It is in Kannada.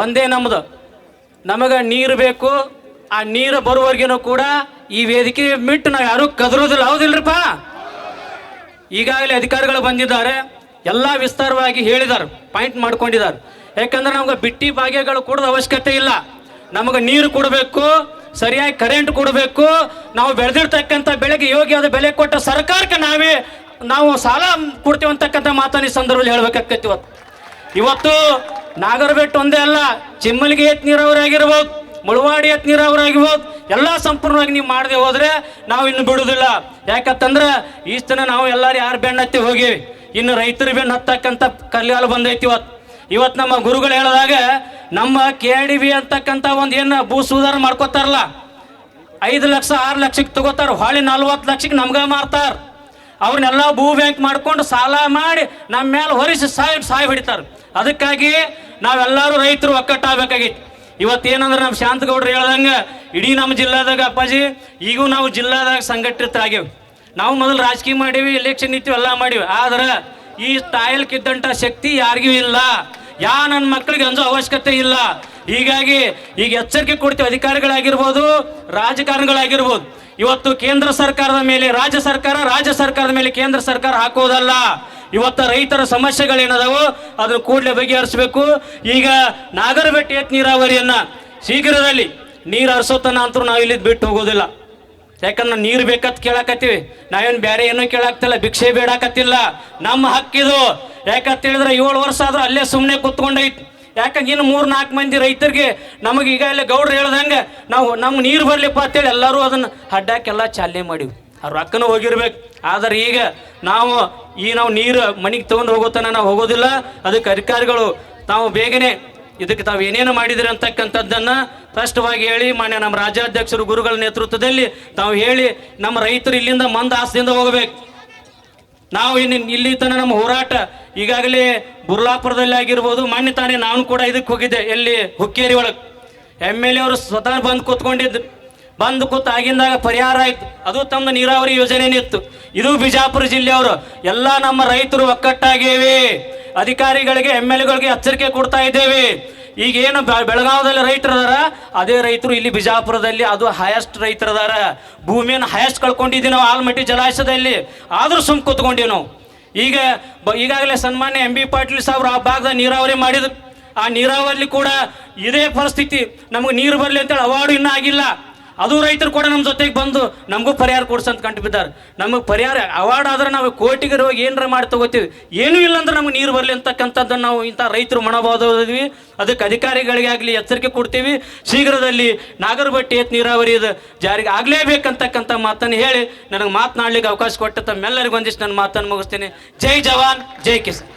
ಒಂದೇ ನಮ್ಮದು, ನಮಗೆ ನೀರು ಬೇಕು. ಆ ನೀರು ಬರುವವರೆಗೂ ಕೂಡ ಈ ವೇದಿಕೆ ಬಿಟ್ಟು ನಾವು ಯಾರೂ ಕದರೋದಿಲ್ಲ. ಹೌದಿಲ್ರಿಪ್ಪ? ಈಗಾಗಲೇ ಅಧಿಕಾರಿಗಳು ಬಂದಿದ್ದಾರೆ, ಎಲ್ಲ ವಿಸ್ತಾರವಾಗಿ ಹೇಳಿದ್ದಾರೆ, ಪಾಯಿಂಟ್ ಮಾಡ್ಕೊಂಡಿದ್ದಾರೆ. ಯಾಕಂದ್ರೆ ನಮ್ಗೆ ಬಿಟ್ಟಿ ಭಾಗ್ಯಗಳು ಕೊಡೋದು ಅವಶ್ಯಕತೆ ಇಲ್ಲ. ನಮಗೆ ನೀರು ಕೊಡಬೇಕು, ಸರಿಯಾಗಿ ಕರೆಂಟ್ ಕೊಡಬೇಕು. ನಾವು ಬೆಳೆದಿರ್ತಕ್ಕಂಥ ಬೆಳೆಗೆ ಯೋಗ್ಯವಾದ ಬೆಲೆ ಕೊಟ್ಟ ಸರ್ಕಾರಕ್ಕೆ ನಾವು ಸಾಲ ಕೊಡ್ತೀವಿ ಅಂತಕ್ಕಂಥ ಮಾತನ್ನ ಈ ಸಂದರ್ಭದಲ್ಲಿ ಹೇಳ್ಬೇಕಾಗ್ತೈತಿ. ಇವತ್ತು ನಾಗರಬೆಟ್ಟು ಒಂದೇ ಅಲ್ಲ, ಚಿಮ್ಮಲಿಗೆ ಎತ್ ನೀರಾವರಿ ಆಗಿರ್ಬೋದು, ಮುಳವಾಡಿ ಎತ್ ನೀರಾವರಿ ಆಗಿರ್ಬೋದು, ಎಲ್ಲ ಸಂಪೂರ್ಣವಾಗಿ ನೀವು ಮಾಡದೆ ಹೋದ್ರೆ ನಾವು ಇನ್ನು ಬಿಡುವುದಿಲ್ಲ. ಯಾಕಂತಂದ್ರೆ ಈಸ್ತನ ನಾವು ಎಲ್ಲರೂ ಯಾರು ಬೆನ್ನು ಹತ್ತಿ ಹೋಗೀವಿ, ಇನ್ನು ರೈತರು ಬೆನ್ನು ಹತ್ತಕ್ಕಂಥ ಕಲ್ಯಾಣ ಬಂದೈತಿ. ಇವತ್ತು ನಮ್ಮ ಗುರುಗಳು ಹೇಳಿದಾಗ ನಮ್ಮ KDB ಅಂತಕ್ಕಂಥ ಒಂದು ಏನು ಭೂ ಸುಧಾರಣೆ ಮಾಡ್ಕೋತಾರಲ್ಲ, 5 ಲಕ್ಷ 6 ಲಕ್ಷಕ್ಕೆ ತಗೋತಾರ, ಹೊಳ್ಳಿ 40 ಲಕ್ಷಕ್ಕೆ ನಮ್ಗೆ ಮಾರ್ತಾರ. ಅವ್ರನ್ನೆಲ್ಲ ಭೂ ಬ್ಯಾಂಕ್ ಮಾಡ್ಕೊಂಡು ಸಾಲ ಮಾಡಿ ನಮ್ಮ ಮೇಲೆ ಹೊರಿಸಿ ಸಾಯಿ ಹಿಡಿತಾರೆ. ಅದಕ್ಕಾಗಿ ನಾವೆಲ್ಲರೂ ರೈತರು ಒಕ್ಕಟ್ಟಾಗಬೇಕಾಗಿತ್ತು. ಇವತ್ತೇನಂದ್ರೆ ನಮ್ಮ ಶಾಂತಗೌಡರು ಹೇಳ್ದಂಗೆ ಇಡೀ ನಮ್ಮ ಜಿಲ್ಲಾದಾಗ ಅಪ್ಪಾಜಿ ಈಗೂ ನಾವು ಜಿಲ್ಲಾದಾಗ ಸಂಘಟಿತರಾಗ್ಯವು. ನಾವು ಮೊದಲು ರಾಜಕೀಯ ಮಾಡೀವಿ, ಎಲೆಕ್ಷನ್ ನಿಂತೀವಿ, ಎಲ್ಲ ಮಾಡೀವಿ. ಆದ್ರೆ ಈ ತಾಯಲ್ಕಿದ್ದಂಥ ಶಕ್ತಿ ಯಾರಿಗೂ ಇಲ್ಲ. ನನ್ನ ಮಕ್ಕಳಿಗೆ ಅಂಜೋ ಅವಶ್ಯಕತೆ ಇಲ್ಲ. ಹೀಗಾಗಿ ಈಗ ಎಚ್ಚರಿಕೆ ಕೊಡ್ತೀವಿ, ಅಧಿಕಾರಿಗಳಾಗಿರ್ಬೋದು, ರಾಜಕಾರಣಿಗಳಾಗಿರ್ಬೋದು. ಇವತ್ತು ಕೇಂದ್ರ ಸರ್ಕಾರದ ಮೇಲೆ ರಾಜ್ಯ ಸರ್ಕಾರ, ರಾಜ್ಯ ಸರ್ಕಾರದ ಮೇಲೆ ಕೇಂದ್ರ ಸರ್ಕಾರ ಹಾಕೋದಲ್ಲ. ಇವತ್ತು ರೈತರ ಸಮಸ್ಯೆಗಳೇನದಾವೋ ಅದನ್ನು ಕೂಡಲೇ ಬಗೆಹರಿಸಬೇಕು. ಈಗ ನಾಗರಬೆಟ್ಟು ಏತ್ ನೀರಾವರಿಯನ್ನ ಶೀಘ್ರದಲ್ಲಿ ನೀರು ಹರಿಸೋತನ ಅಂತೂ ನಾವು ಇಲ್ಲಿ ಬಿಟ್ಟು ಹೋಗೋದಿಲ್ಲ. ಯಾಕಂದ್ರೆ ನೀರು ಬೇಕಂತ ಕೇಳಾಕತ್ತೀವಿ, ನಾವೇನು ಬೇರೆ ಏನೂ ಕೇಳಾಕ್ತಿಲ್ಲ, ಭಿಕ್ಷೆ ಬೇಡಾಕತ್ತಿಲ್ಲ, ನಮ್ಮ ಹಕ್ಕಿದು. ಯಾಕಂತ ಹೇಳಿದ್ರೆ 7 ವರ್ಷ ಆದ್ರೂ ಅಲ್ಲೇ ಸುಮ್ಮನೆ ಕೂತ್ಕೊಂಡೈತಿ. ಯಾಕಂದ್ರೆ ಇನ್ನು 3-4 ಮಂದಿ ರೈತರಿಗೆ ನಮಗೆ ಈಗ ಎಲ್ಲ ಗೌಡ್ರು ಹೇಳ್ದಂಗೆ ನಮ್ಗೆ ನೀರು ಬರ್ಲಿಪ್ಪ ಅಂತೇಳಿ ಎಲ್ಲರೂ ಅದನ್ನು ಅಡ್ಡಾಕೆಲ್ಲ ಚಾಲನೆ ಮಾಡಿವಿ. ಅವ್ರ ರೊಕ್ಕನೂ ಹೋಗಿರ್ಬೇಕು. ಆದರೆ ಈಗ ನಾವು ನೀರು ಮನೆಗೆ ತೊಗೊಂಡು ಹೋಗೋತನ ನಾವು ಹೋಗೋದಿಲ್ಲ. ಅದಕ್ಕೆ ಅಧಿಕಾರಿಗಳು ತಾವು ಬೇಗನೆ ಇದಕ್ಕೆ ತಾವು ಏನೇನು ಮಾಡಿದ್ರಿ ಅಂತಕ್ಕಂಥದ್ದನ್ನು ಸ್ಪಷ್ಟವಾಗಿ ಹೇಳಿ, ಮಾನ್ಯ ನಮ್ಮ ರಾಜ್ಯಾಧ್ಯಕ್ಷರು ಗುರುಗಳ ನೇತೃತ್ವದಲ್ಲಿ ತಾವು ಹೇಳಿ ನಮ್ಮ ರೈತರು ಇಲ್ಲಿಂದ ಮಂದಹಾಸದಿಂದ ಹೋಗಬೇಕು. ನಾವು ಇಲ್ಲಿ ತನಕ ನಮ್ಮ ಹೋರಾಟ ಈಗಾಗಲೇ ಬುರ್ಲಾಪುರದಲ್ಲಿ ಆಗಿರ್ಬೋದು, ಮಾನ್ಯ ತಾನೇ ನಾನು ಕೂಡ ಇದಕ್ಕೆ ಹೋಗಿದ್ದೆ, ಎಲ್ಲಿ ಹುಕ್ಕೇರಿ ಒಳಗೆ MLA ಅವರು ಸ್ವತಃ ಬಂದು ಕೂತು ಆಗಿಂದಾಗ ಪರಿಹಾರ ಆಯ್ತು. ಅದು ತಮ್ಮ ನೀರಾವರಿ ಯೋಜನೆ ಇತ್ತು. ಇದು ಬಿಜಾಪುರ ಜಿಲ್ಲೆಯವರು ಎಲ್ಲ ನಮ್ಮ ರೈತರು ಒಕ್ಕಟ್ಟಾಗೇವಿ. ಅಧಿಕಾರಿಗಳಿಗೆ MLAಗಳಿಗೆ ಎಚ್ಚರಿಕೆ ಕೊಡ್ತಾ ಇದ್ದೇವೆ. ಈಗೇನು ಬೆಳಗಾವದಲ್ಲಿ ರೈತರು ಅದಾರ, ಅದೇ ರೈತರು ಇಲ್ಲಿ ಬಿಜಾಪುರದಲ್ಲಿ ಅದು ಹೈಯೆಸ್ಟ್ ರೈತರು ಅದಾರ. ಭೂಮಿಯನ್ನು ಹೈಯೆಸ್ಟ್ ಕಳ್ಕೊಂಡಿದ್ದೀವಿ ನಾವು ಆಲ್ಮಟ್ಟಿ ಜಲಾಶಯದಲ್ಲಿ, ಆದರೂ ಸುಮ್ ಕೂತ್ಕೊಂಡಿವಿ ನಾವು. ಈಗಾಗಲೇ ಸನ್ಮಾನ್ಯ MB ಪಾಟೀಲ್ ಸಾಹೇಬ್ರು ಆ ಭಾಗದ ನೀರಾವರಿ ಮಾಡಿದ್ರು. ಆ ನೀರಾವರಿ ಕೂಡ ಇದೇ ಪರಿಸ್ಥಿತಿ, ನಮಗೆ ನೀರು ಬರಲಿ ಅಂತೇಳಿ ಅವಾರ್ಡು ಇನ್ನೂ ಆಗಿಲ್ಲ. ಅದು ರೈತರು ಕೂಡ ನಮ್ಮ ಜೊತೆಗೆ ಬಂದು ನಮಗೂ ಪರಿಹಾರ ಕೊಡ್ಸಂತ ಕಂಡು ಬಿದ್ದಾರೆ. ನಮಗೆ ಪರಿಹಾರ ಅವಾರ್ಡ್ ಆದ್ರೆ ನಾವು ಕೋರ್ಟಿಗೆ ಹೋಗಿ ಏನಾರ ಮಾಡಿ ತಗೋತೀವಿ, ಏನೂ ಇಲ್ಲ ಅಂದ್ರೆ ನಮಗೆ ನೀರು ಬರಲಿ ಅಂತಕ್ಕಂಥದ್ದನ್ನು ನಾವು ಇಂಥ ರೈತರು ಮನೋಭಾವದಿದ್ವಿ. ಅದಕ್ಕೆ ಅಧಿಕಾರಿಗಳಿಗೆ ಆಗಲಿ ಎಚ್ಚರಿಕೆ ಕೊಡ್ತೀವಿ. ಶೀಘ್ರದಲ್ಲಿ ನಾಗರಬೆಟ್ಟು ಏತ್ ನೀರಾವರಿ ಜಾರಿಗೆ ಆಗಲೇಬೇಕಂತಕ್ಕಂಥ ಮಾತನ್ನು ಹೇಳಿ ನನಗೆ ಮಾತನಾಡಲಿಕ್ಕೆ ಅವಕಾಶ ಕೊಟ್ಟ ತಮ್ಮೆಲ್ಲರಿಗೂ ಒಂದಿಷ್ಟು ನನ್ನ ಮಾತನ್ನು ಮುಗಿಸ್ತೀನಿ. ಜೈ ಜವಾನ್, ಜೈ ಕಿಸಾನ್.